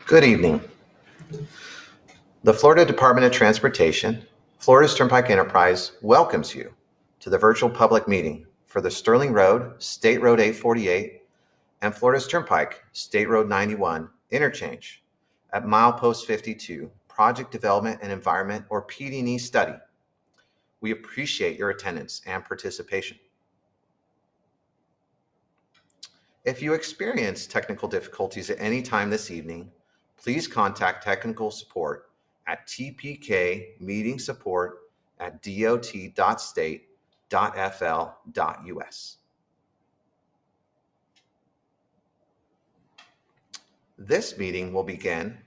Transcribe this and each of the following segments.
Good evening. The Florida Department of Transportation, Florida's Turnpike Enterprise welcomes you to the virtual public meeting for the Stirling Road, State Road 848, and Florida's Turnpike, State Road 91 interchange at Milepost 52, Project Development and Environment, or PD&E study. We appreciate your attendance and participation. If you experience technical difficulties at any time this evening, please contact technical support at tpkmeetingsupport@dot.state.fl.us. This meeting will begin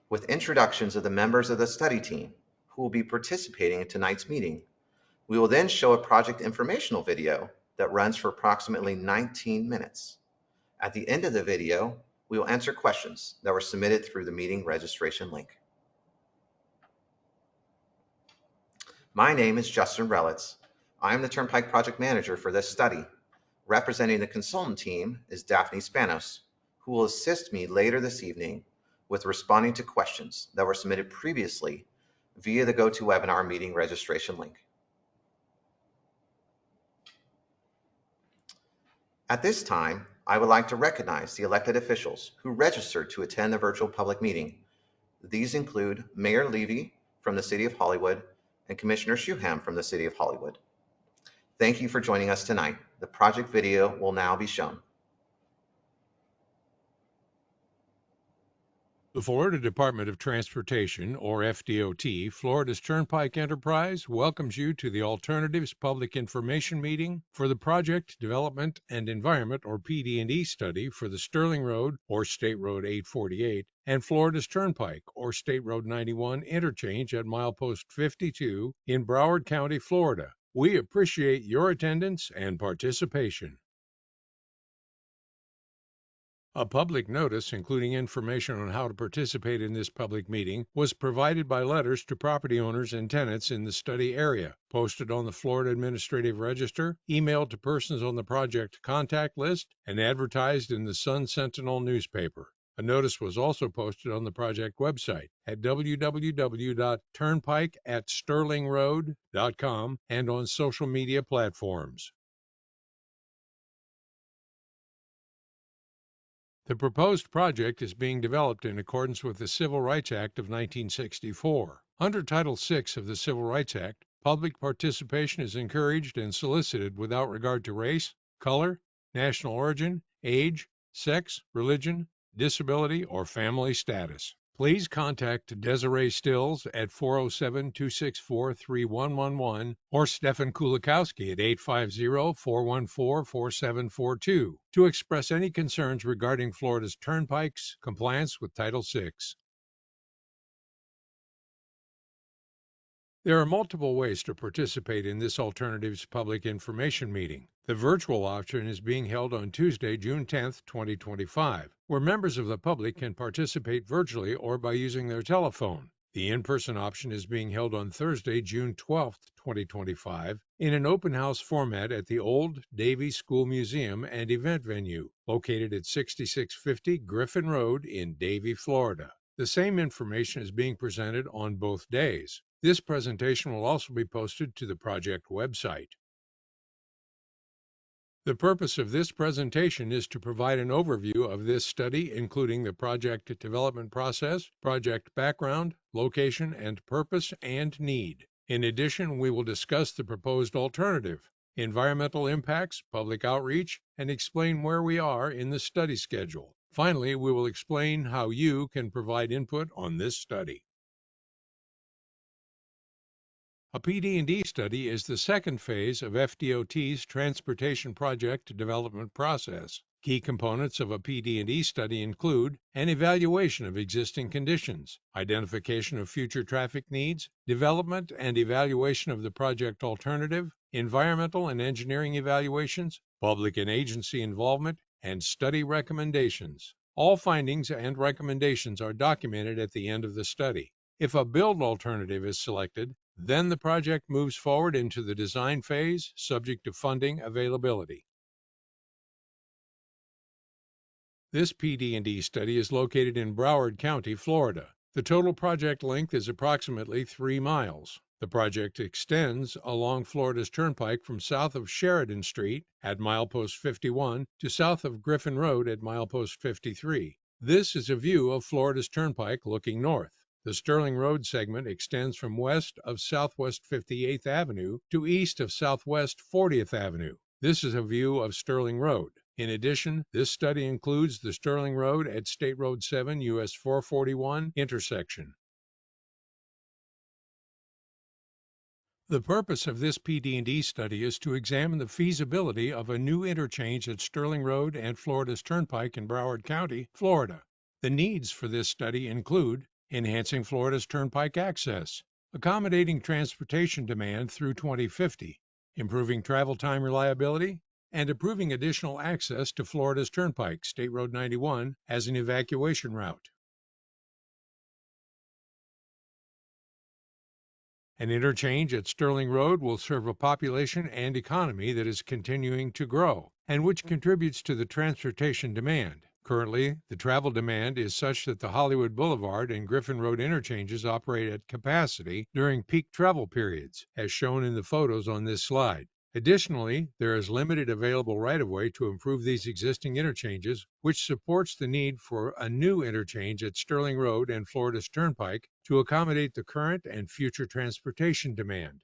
with introductions of the members of the study team who will be participating in tonight's meeting. We will then show a project informational video that runs for approximately 19 minutes. At the end of the video, we will answer questions that were submitted through the meeting registration link. My name is Justin Relitz. I am the Turnpike Project Manager for this study. Representing the consultant team is Daphne Spanos, who will assist me later this evening with responding to questions that were submitted previously via the GoToWebinar meeting registration link. At this time, I would like to recognize the elected officials who registered to attend the virtual public meeting. These include Mayor Levy from the City of Hollywood and Commissioner Shuham from the City of Hollywood. Thank you for joining us tonight. The project video will now be shown. The Florida Department of Transportation, or FDOT, Florida's Turnpike Enterprise, welcomes you to the Alternatives Public Information Meeting for the Project Development and Environment, or PD&E study for the Stirling Road, or State Road 848, and Florida's Turnpike, or State Road 91 interchange at Milepost 52 in Broward County, Florida. We appreciate your attendance and participation. A public notice, including information on how to participate in this public meeting, was provided by letters to property owners and tenants in the study area, posted on the Florida Administrative Register, emailed to persons on the project contact list, and advertised in the Sun Sentinel newspaper. A notice was also posted on the project website at www.turnpike@stirlingroad.com and on social media platforms. The proposed project is being developed in accordance with the Civil Rights Act of 1964. Under Title VI of the Civil Rights Act, public participation is encouraged and solicited without regard to race, color, national origin, age, sex, religion, disability, or family status. Please contact Desiree Stills at 407-264-3111 or Stefan Kulikowski at 850-414-4742 to express any concerns regarding Florida's Turnpike's compliance with Title VI. There are multiple ways to participate in this Alternatives Public Information Meeting. The virtual option is being held on Tuesday, June 10, 2025, where members of the public can participate virtually or by using their telephone. The in-person option is being held on Thursday, June 12, 2025, in an open house format at the Old Davie School Museum and Event Venue, located at 6650 Griffin Road in Davie, Florida. The same information is being presented on both days. This presentation will also be posted to the project website. The purpose of this presentation is to provide an overview of this study, including the project development process, project background, location and purpose, and need. In addition, we will discuss the proposed alternative, environmental impacts, public outreach, and explain where we are in the study schedule. Finally, we will explain how you can provide input on this study. A PD&E study is the second phase of FDOT's Transportation Project Development Process. Key components of a PD&E study include an evaluation of existing conditions, identification of future traffic needs, development and evaluation of the project alternative, environmental and engineering evaluations, public and agency involvement, and study recommendations. All findings and recommendations are documented at the end of the study. If a build alternative is selected, then the project moves forward into the design phase, subject to funding availability. This PD&E study is located in Broward County, Florida. The total project length is approximately 3 miles. The project extends along Florida's Turnpike from south of Sheridan Street at milepost 51 to south of Griffin Road at milepost 53. This is a view of Florida's Turnpike looking north. The Stirling Road segment extends from west of Southwest 58th Avenue to east of Southwest 40th Avenue. This is a view of Stirling Road. In addition, this study includes the Stirling Road at State Road 7 US 441 intersection. The purpose of this PD&E study is to examine the feasibility of a new interchange at Stirling Road and Florida's Turnpike in Broward County, Florida. The needs for this study include enhancing Florida's Turnpike access, accommodating transportation demand through 2050, improving travel time reliability, and approving additional access to Florida's Turnpike, State Road 91, as an evacuation route. An interchange at Stirling Road will serve a population and economy that is continuing to grow, and which contributes to the transportation demand. Currently, the travel demand is such that the Hollywood Boulevard and Griffin Road interchanges operate at capacity during peak travel periods, as shown in the photos on this slide. Additionally, there is limited available right-of-way to improve these existing interchanges, which supports the need for a new interchange at Stirling Road and Florida's Turnpike to accommodate the current and future transportation demand.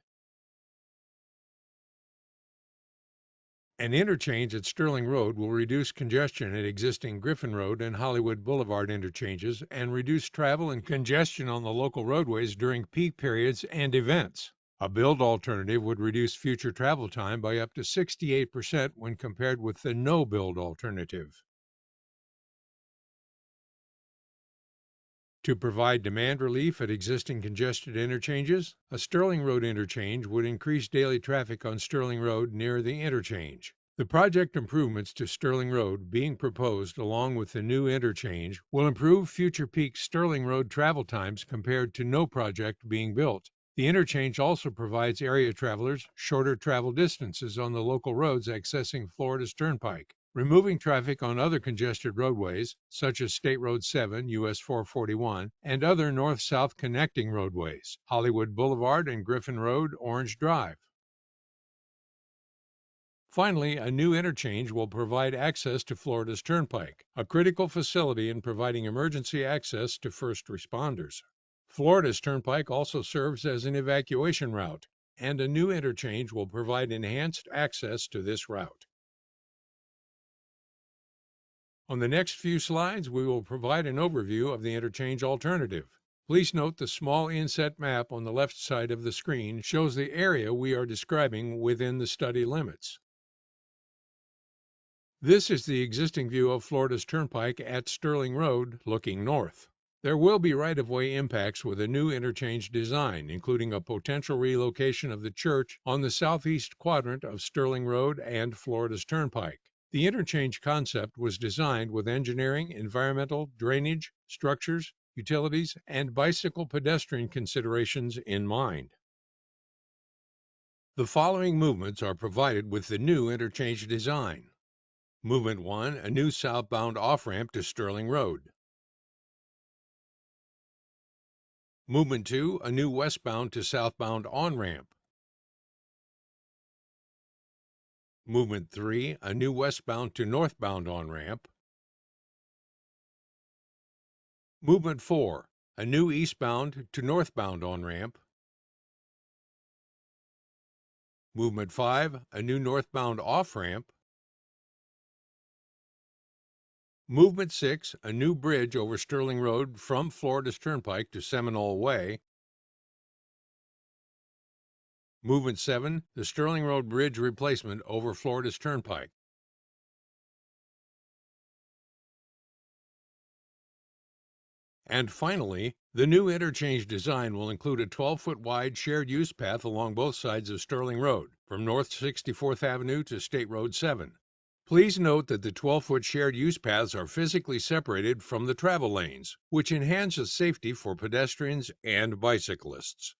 An interchange at Stirling Road will reduce congestion at existing Griffin Road and Hollywood Boulevard interchanges and reduce travel and congestion on the local roadways during peak periods and events. A build alternative would reduce future travel time by up to 68% when compared with the no-build alternative. To provide demand relief at existing congested interchanges, a Stirling Road interchange would increase daily traffic on Stirling Road near the interchange. The project improvements to Stirling Road being proposed along with the new interchange will improve future peak Stirling Road travel times compared to no project being built. The interchange also provides area travelers shorter travel distances on the local roads accessing Florida's Turnpike, removing traffic on other congested roadways, such as State Road 7, US 441, and other north-south connecting roadways, Hollywood Boulevard and Griffin Road, Orange Drive. Finally, a new interchange will provide access to Florida's Turnpike, a critical facility in providing emergency access to first responders. Florida's Turnpike also serves as an evacuation route, and a new interchange will provide enhanced access to this route. On the next few slides, we will provide an overview of the interchange alternative. Please note the small inset map on the left side of the screen shows the area we are describing within the study limits. This is the existing view of Florida's Turnpike at Stirling Road, looking north. There will be right-of-way impacts with a new interchange design, including a potential relocation of the church on the southeast quadrant of Stirling Road and Florida's Turnpike. The interchange concept was designed with engineering, environmental, drainage, structures, utilities, and bicycle pedestrian considerations in mind. The following movements are provided with the new interchange design. Movement 1, a new southbound off-ramp to Stirling Road. Movement 2, a new westbound to southbound on-ramp. Movement 3, a new westbound to northbound on-ramp. Movement 4, a new eastbound to northbound on-ramp. Movement 5, a new northbound off-ramp. Movement 6, a new bridge over Stirling Road from Florida's Turnpike to Seminole Way. Movement 7, the Stirling Road Bridge replacement over Florida's Turnpike. And finally, the new interchange design will include a 12-foot wide shared use path along both sides of Stirling Road, from North 64th Avenue to State Road 7. Please note that the 12-foot shared use paths are physically separated from the travel lanes, which enhances safety for pedestrians and bicyclists.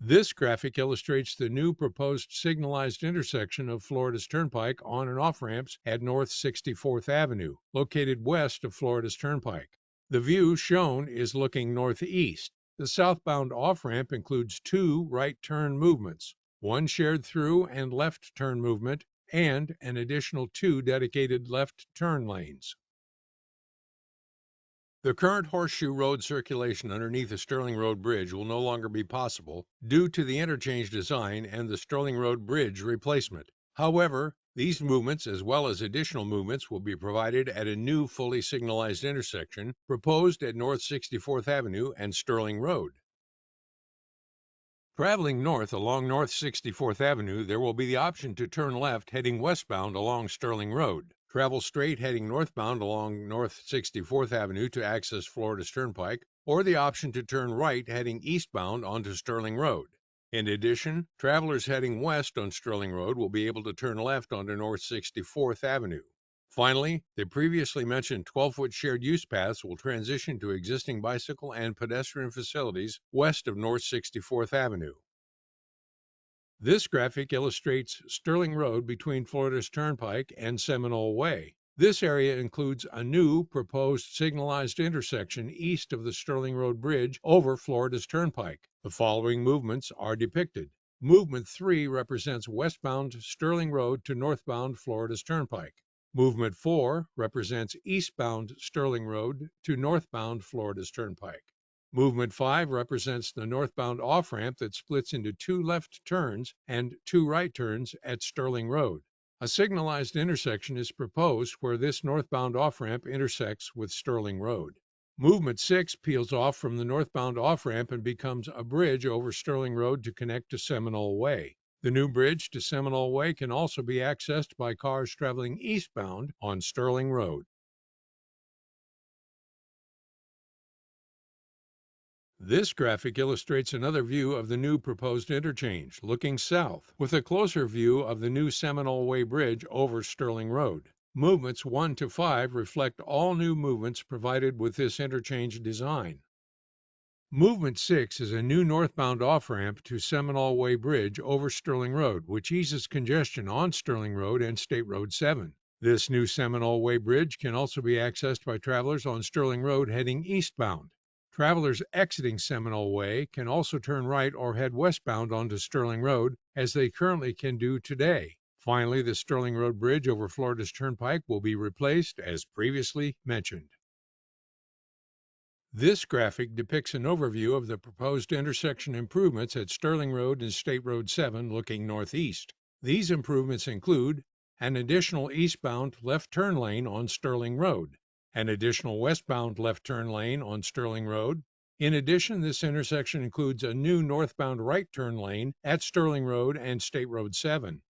This graphic illustrates the new proposed signalized intersection of Florida's Turnpike on and off ramps at North 64th Avenue, located west of Florida's Turnpike. The view shown is looking northeast. The southbound off-ramp includes two right turn movements, one shared through and left turn movement, and an additional two dedicated left turn lanes. The current Horseshoe Road circulation underneath the Stirling Road Bridge will no longer be possible due to the interchange design and the Stirling Road Bridge replacement. However, these movements, as well as additional movements, will be provided at a new fully signalized intersection proposed at North 64th Avenue and Stirling Road. Traveling north along North 64th Avenue, there will be the option to turn left heading westbound along Stirling Road. Travel straight heading northbound along North 64th Avenue to access Florida's Turnpike, or the option to turn right heading eastbound onto Stirling Road. In addition, travelers heading west on Stirling Road will be able to turn left onto North 64th Avenue. Finally, the previously mentioned 12-foot shared use paths will transition to existing bicycle and pedestrian facilities west of North 64th Avenue. This graphic illustrates Stirling Road between Florida's Turnpike and Seminole Way. This area includes a new proposed signalized intersection east of the Stirling Road Bridge over Florida's Turnpike. The following movements are depicted. Movement 3 represents westbound Stirling Road to northbound Florida's Turnpike. Movement 4 represents eastbound Stirling Road to northbound Florida's Turnpike. Movement 5 represents the northbound off-ramp that splits into two left turns and two right turns at Stirling Road. A signalized intersection is proposed where this northbound off-ramp intersects with Stirling Road. Movement 6 peels off from the northbound off-ramp and becomes a bridge over Stirling Road to connect to Seminole Way. The new bridge to Seminole Way can also be accessed by cars traveling eastbound on Stirling Road. This graphic illustrates another view of the new proposed interchange, looking south, with a closer view of the new Seminole Way Bridge over Stirling Road. Movements 1 to 5 reflect all new movements provided with this interchange design. Movement 6 is a new northbound off-ramp to Seminole Way Bridge over Stirling Road, which eases congestion on Stirling Road and State Road 7. This new Seminole Way Bridge can also be accessed by travelers on Stirling Road heading eastbound. Travelers exiting Seminole Way can also turn right or head westbound onto Stirling Road, as they currently can do today. Finally, the Stirling Road Bridge over Florida's Turnpike will be replaced, as previously mentioned. This graphic depicts an overview of the proposed intersection improvements at Stirling Road and State Road 7 looking northeast. These improvements include an additional eastbound left turn lane on Stirling Road, an additional westbound left turn lane on Stirling Road. In addition, this intersection includes a new northbound right turn lane at Stirling Road and State Road 7.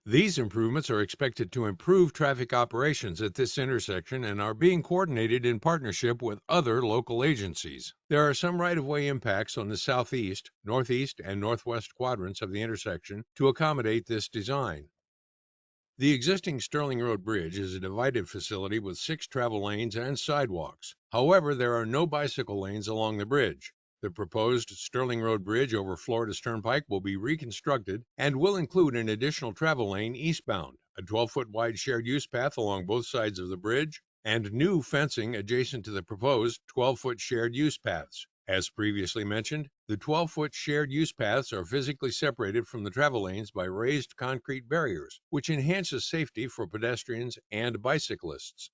These improvements are expected to improve traffic operations at this intersection and are being coordinated in partnership with other local agencies. There are some right-of-way impacts on the southeast, northeast, and northwest quadrants of the intersection to accommodate this design. The existing Stirling Road Bridge is a divided facility with 6 travel lanes and sidewalks. However, there are no bicycle lanes along the bridge. The proposed Stirling Road Bridge over Florida's Turnpike will be reconstructed and will include an additional travel lane eastbound, a 12-foot wide shared use path along both sides of the bridge, and new fencing adjacent to the proposed 12-foot shared use paths. As previously mentioned, the 12-foot shared use paths are physically separated from the travel lanes by raised concrete barriers, which enhances safety for pedestrians and bicyclists.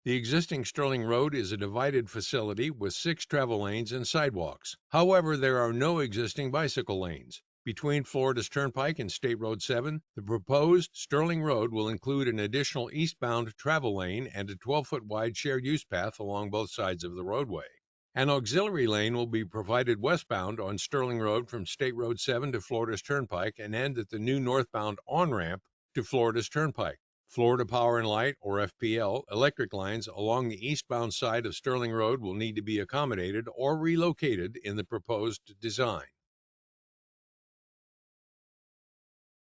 The existing Stirling Road is a divided facility with 6 travel lanes and sidewalks. However, there are no existing bicycle lanes. Between Florida's Turnpike and State Road 7, the proposed Stirling Road will include an additional eastbound travel lane and a 12-foot wide shared use path along both sides of the roadway. An auxiliary lane will be provided westbound on Stirling Road from State Road 7 to Florida's Turnpike and end at the new northbound on-ramp to Florida's Turnpike. Florida Power and Light, or FPL, electric lines along the eastbound side of Stirling Road will need to be accommodated or relocated in the proposed design.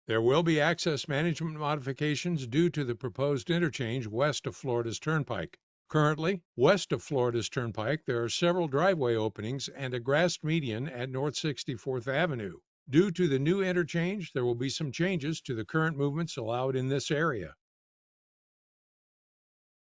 There will be access management modifications due to the proposed interchange west of Florida's Turnpike. Currently, west of Florida's Turnpike, there are several driveway openings and a grassed median at North 64th Avenue. Due to the new interchange, there will be some changes to the current movements allowed in this area.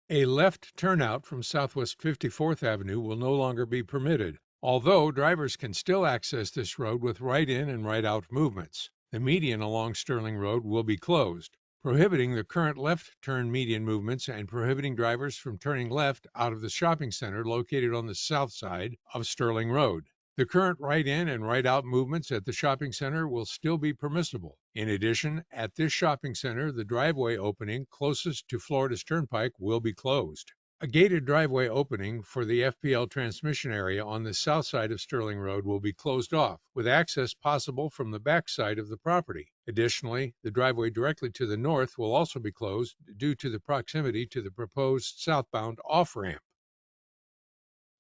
A left turnout from Southwest 54th Avenue will no longer be permitted, although drivers can still access this road with right-in and right-out movements. The median along Stirling Road will be closed, prohibiting the current left turn median movements and prohibiting drivers from turning left out of the shopping center located on the south side of Stirling Road. The current right-in and right-out movements at the shopping center will still be permissible. In addition, at this shopping center, the driveway opening closest to Florida's Turnpike will be closed. A gated driveway opening for the FPL transmission area on the south side of Stirling Road will be closed off, with access possible from the back side of the property. Additionally, the driveway directly to the north will also be closed due to the proximity to the proposed southbound off-ramp.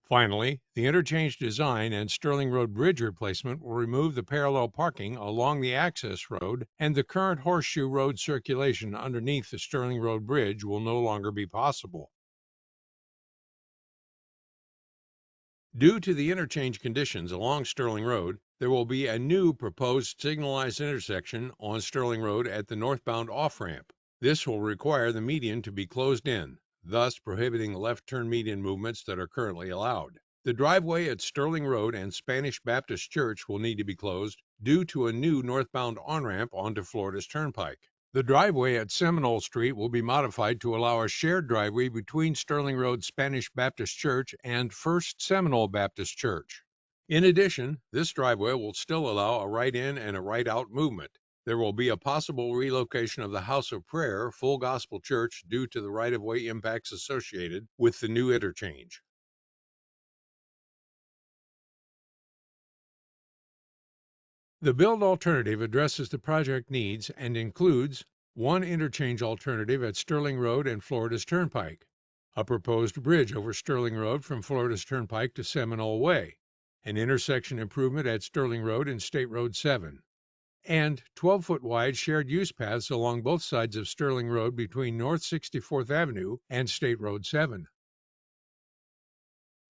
Finally, the interchange design and Stirling Road bridge replacement will remove the parallel parking along the access road, and the current Horseshoe Road circulation underneath the Stirling Road bridge will no longer be possible. Due to the interchange conditions along Stirling Road, there will be a new proposed signalized intersection on Stirling Road at the northbound off-ramp. This will require the median to be closed in, thus prohibiting left turn median movements that are currently allowed. The driveway at Stirling Road and Spanish Baptist Church will need to be closed due to a new northbound on-ramp onto Florida's Turnpike. The driveway at Seminole Street will be modified to allow a shared driveway between Stirling Road Spanish Baptist Church and First Seminole Baptist Church. In addition, this driveway will still allow a right-in and a right-out movement. There will be a possible relocation of the House of Prayer Full Gospel Church due to the right-of-way impacts associated with the new interchange. The build alternative addresses the project needs and includes one interchange alternative at Stirling Road and Florida's Turnpike, a proposed bridge over Stirling Road from Florida's Turnpike to Seminole Way, an intersection improvement at Stirling Road and State Road 7, and 12-foot wide shared use paths along both sides of Stirling Road between North 64th Avenue and State Road 7.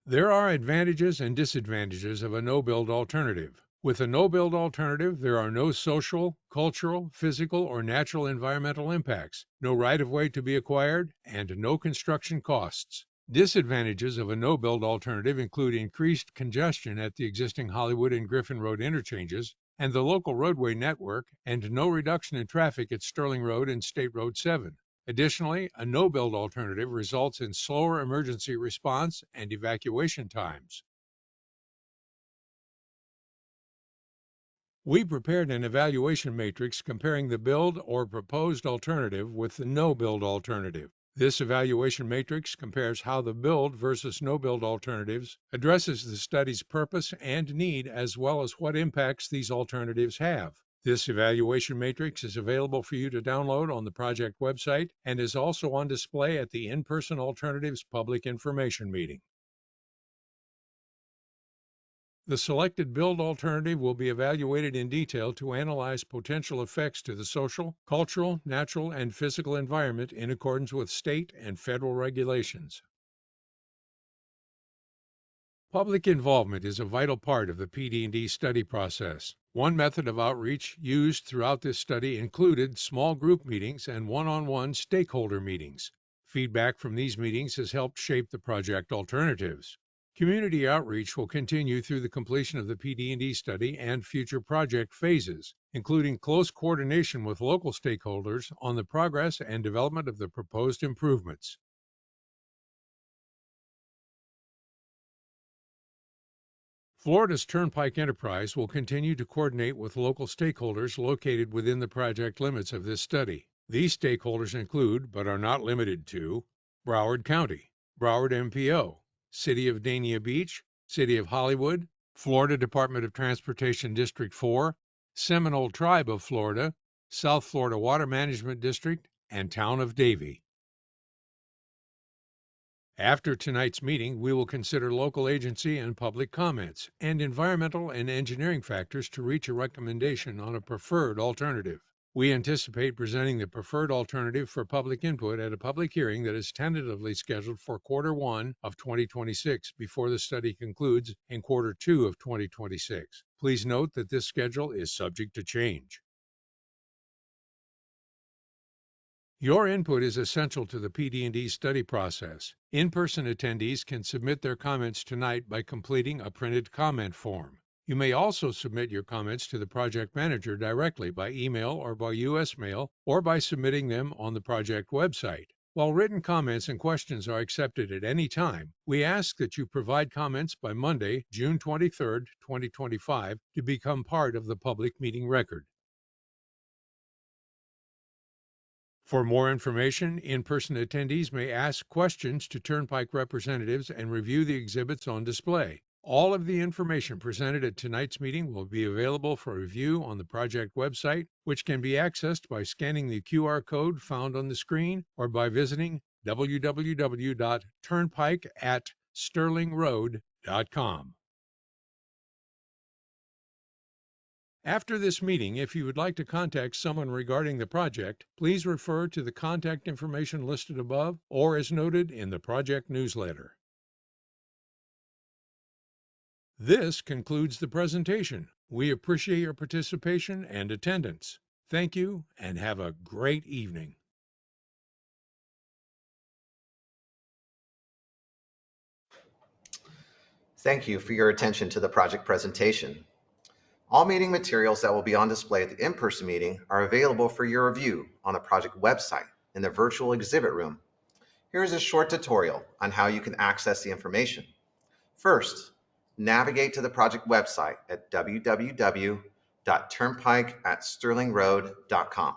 There are advantages and disadvantages of a no-build alternative. With a no-build alternative, there are no social, cultural, physical, or natural environmental impacts, no right-of-way to be acquired, and no construction costs. Disadvantages of a no-build alternative include increased congestion at the existing Hollywood and Griffin Road interchanges and the local roadway network, and no reduction in traffic at Stirling Road and State Road 7. Additionally, a no-build alternative results in slower emergency response and evacuation times. We prepared an evaluation matrix comparing the build or proposed alternative with the no-build alternative. This evaluation matrix compares how the build versus no-build alternatives addresses the study's purpose and need, as well as what impacts these alternatives have. This evaluation matrix is available for you to download on the project website and is also on display at the in-person alternatives public information meeting. The selected build alternative will be evaluated in detail to analyze potential effects to the social, cultural, natural, and physical environment in accordance with state and federal regulations. Public involvement is a vital part of the PD&E study process. One method of outreach used throughout this study included small group meetings and one-on-one stakeholder meetings. Feedback from these meetings has helped shape the project alternatives. Community outreach will continue through the completion of the PD&E study and future project phases, including close coordination with local stakeholders on the progress and development of the proposed improvements. Florida's Turnpike Enterprise will continue to coordinate with local stakeholders located within the project limits of this study. These stakeholders include, but are not limited to, Broward County, Broward MPO, City of Dania Beach, City of Hollywood, Florida Department of Transportation District 4, Seminole Tribe of Florida, South Florida Water Management District, and Town of Davie. After tonight's meeting, we will consider local agency and public comments and environmental and engineering factors to reach a recommendation on a preferred alternative. We anticipate presenting the preferred alternative for public input at a public hearing that is tentatively scheduled for Q1 of 2026 before the study concludes in Q2 of 2026. Please note that this schedule is subject to change. Your input is essential to the PD&E study process. In-person attendees can submit their comments tonight by completing a printed comment form. You may also submit your comments to the project manager directly by email or by U.S. mail, or by submitting them on the project website. While written comments and questions are accepted at any time, we ask that you provide comments by Monday, June 23, 2025, to become part of the public meeting record. For more information, in-person attendees may ask questions to Turnpike representatives and review the exhibits on display. All of the information presented at tonight's meeting will be available for review on the project website, which can be accessed by scanning the QR code found on the screen or by visiting www.turnpike@stirlingroad.com. After this meeting, if you would like to contact someone regarding the project, please refer to the contact information listed above or as noted in the project newsletter. This concludes the presentation. We appreciate your participation and attendance. Thank you and have a great evening. Thank you for your attention to the project presentation. All meeting materials that will be on display at the in-person meeting are available for your review on the project website in the virtual exhibit room. Here is a short tutorial on how you can access the information. First, navigate to the project website at www.turnpike@stirlingroad.com.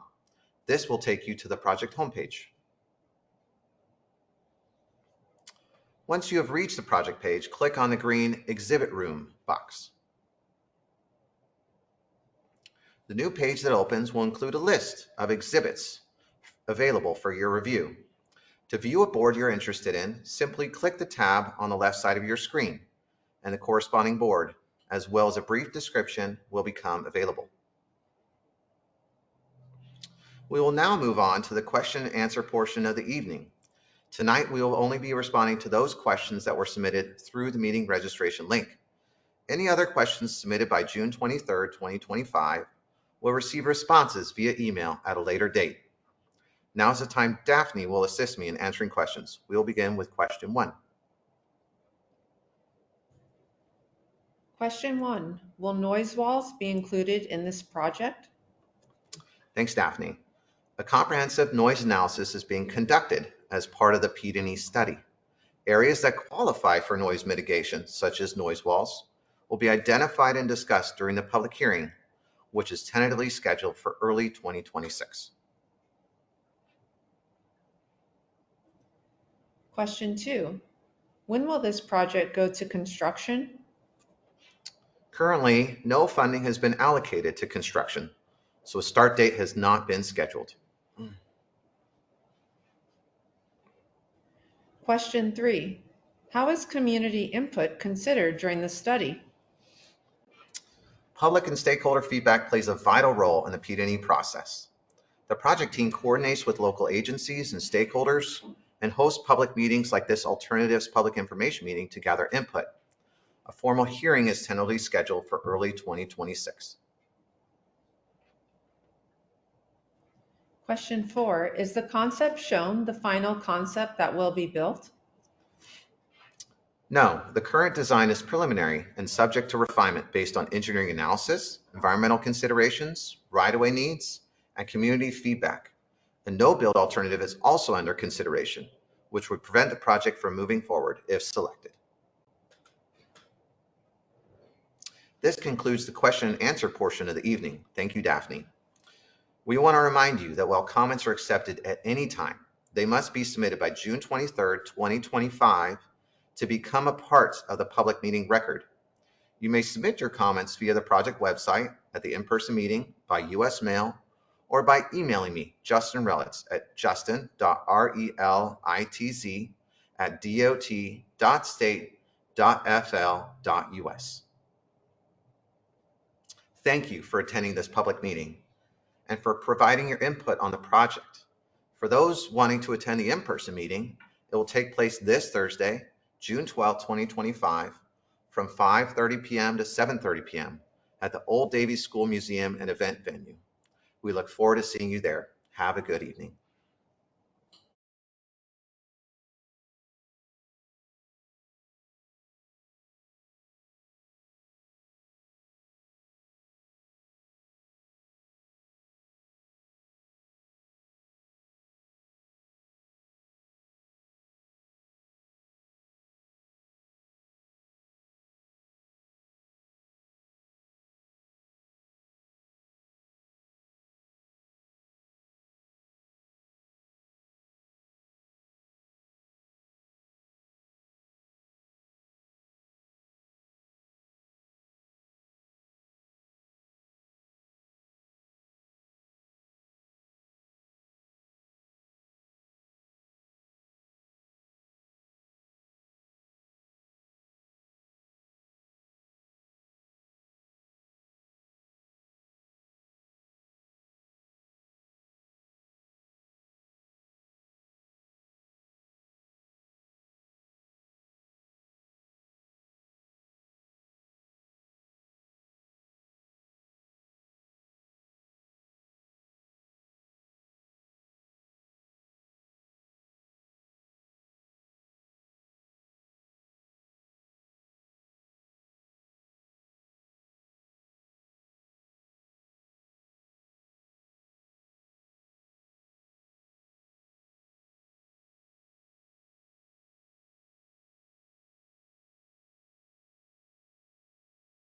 This will take you to the project homepage. Once you have reached the project page, click on the green Exhibit Room box. The new page that opens will include a list of exhibits available for your review. To view a board you're interested in, simply click the tab on the left side of your screen, and the corresponding board, as well as a brief description, will become available. We will now move on to the question and answer portion of the evening. Tonight, we will only be responding to those questions that were submitted through the meeting registration link. Any other questions submitted by June 23, 2025 will receive responses via email at a later date. Now is the time Daphne will assist me in answering questions. We will begin with question 1. Question 1. Will noise walls be included in this project? Thanks, Daphne. A comprehensive noise analysis is being conducted as part of the PD&E study. Areas that qualify for noise mitigation, such as noise walls, will be identified and discussed during the public hearing, which is tentatively scheduled for early 2026. Question 2. When will this project go to construction? Currently, no funding has been allocated to construction, so a start date has not been scheduled. Question 3. How is community input considered during the study? Public and stakeholder feedback plays a vital role in the PD&E process. The project team coordinates with local agencies and stakeholders and hosts public meetings like this Alternatives Public Information Meeting to gather input. A formal hearing is tentatively scheduled for early 2026. Question 4. Is the concept shown the final concept that will be built? No, the current design is preliminary and subject to refinement based on engineering analysis, environmental considerations, right-of-way needs, and community feedback. A no-build alternative is also under consideration, which would prevent the project from moving forward if selected. This concludes the question and answer portion of the evening. Thank you, Daphne. We want to remind you that while comments are accepted at any time, they must be submitted by June 23, 2025 to become a part of the public meeting record. You may submit your comments via the project website, at the in-person meeting, by U.S. mail, or by emailing me, Justin Relitz, at justin.relitz@dot.state.fl.us. Thank you for attending this public meeting. and for providing your input on the project. For those wanting to attend the in-person meeting, it will take place this Thursday, June 12, 2025, from 5:30 p.m. to 7:30 p.m. at the Old Davies School Museum and Event Venue. We look forward to seeing you there. Have a good evening.